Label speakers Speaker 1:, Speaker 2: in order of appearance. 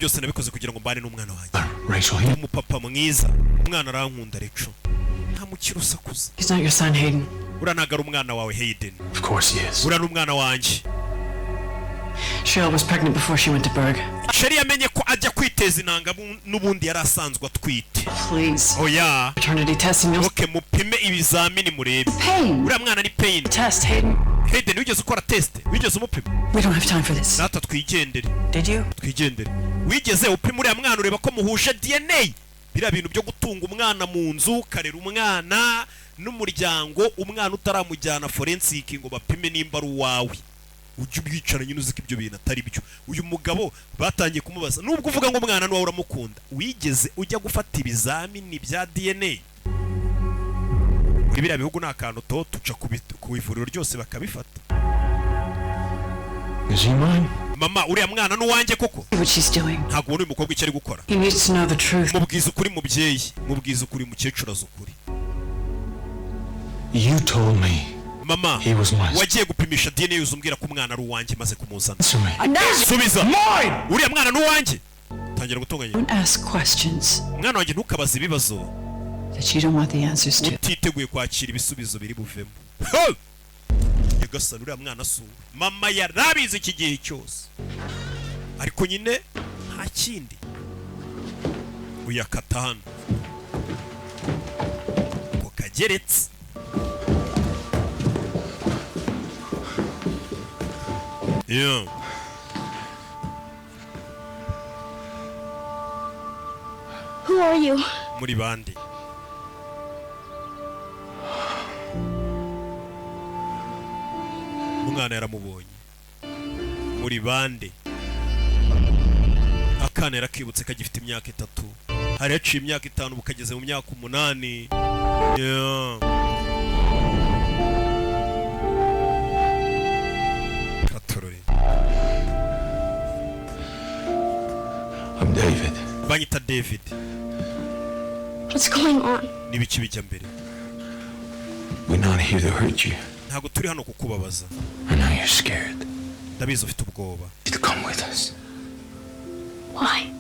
Speaker 1: byose nabikoze kugira ngo mbane n'umwana wanjye.
Speaker 2: Rachel,
Speaker 1: Umupapa mwiza, umwana arankunda Rachel. Nta mukiro usakuza.
Speaker 2: he's not your son, Hayden.
Speaker 1: Ura ntago ari umwana wawe Hayden.
Speaker 2: Of course he is.
Speaker 1: Ura n'umwana wanjye.
Speaker 2: Cheryl was pregnant before she went to Berg.
Speaker 1: Cheryl yamenye ko ajya kwiteza intanga n'ubundi yari asanzwe atwite.
Speaker 2: Please.
Speaker 1: Oya.
Speaker 2: Paternity testing.
Speaker 1: Okay, mupime ibizamini murebe.
Speaker 2: Pain.
Speaker 1: Ura mwana ni pain.
Speaker 2: Test, Hayden.
Speaker 1: Hayden, wigeze ukora test? Wigeze umupima?
Speaker 2: We don't have time for this.
Speaker 1: Data twigendere.
Speaker 2: Did you?
Speaker 1: Twigendere. Wigeze upima uriya mwana ureba ko muhuje DNA? Biriya bintu byo gutunga umwana mu nzu, karera umwana n'umuryango, umwana utaramujyana forensic ngo bapime nimba ari uwawe. Ujye ubwicara nyine uziko ibyo bintu atari byo. Uyu mugabo batangiye kumubaza, nubwo uvuga ngo umwana n'uwawe uramukunda, wigeze ujya gufata ibizamini bya DNA? Biriya bihugu nta kantu to tuca ku ivuriro ryose bakabifata.
Speaker 2: Is he mine?
Speaker 1: Mama, uriya mwana n'uwanjye koko?
Speaker 2: What she's doing.
Speaker 1: Ntabwo uyu mukobwa icyo ari gukora.
Speaker 2: He needs to know the truth.
Speaker 1: Mubwiza ukuri mubyeyi, mubwiza ukuri mukecuru azukuri.
Speaker 2: You told me.
Speaker 1: Mama,
Speaker 2: he was mine.
Speaker 1: Wagiye gupimisha DNA uzumbwira ko umwana ari uwanjye maze kumuzana.
Speaker 2: Subiza.
Speaker 1: Mine. Uriya mwana n'uwanjye. Tangira gutunganya.
Speaker 2: Don't ask questions.
Speaker 1: Mwana wanjye ntukabaza ibibazo
Speaker 2: That you don't want the answers to.
Speaker 1: utiteguye kwakira ibisubizo biri buvemo. Yagasa uriya mwana su. Mama yarabize iki gihe cyose. Ariko nyine nta kindi. Uyakata hano. Ko kageretse. Yeah.
Speaker 3: Who are you?
Speaker 1: Muri bande. Umwana yaramubonye. Muri bande. Akana yarakibutse kagifite imyaka 3. Hari yaciye imyaka 5 bukageze mu myaka 8. Yeah. Katorore.
Speaker 2: I'm David.
Speaker 1: Banyita David.
Speaker 3: What's going on?
Speaker 1: Nibiki bijya mbere.
Speaker 2: We're not here to hurt you.
Speaker 1: Ntago turi hano kukubabaza.
Speaker 2: I know you're scared.
Speaker 1: Ndabizi ufite ubwoba.
Speaker 2: You to come with us.
Speaker 3: Why?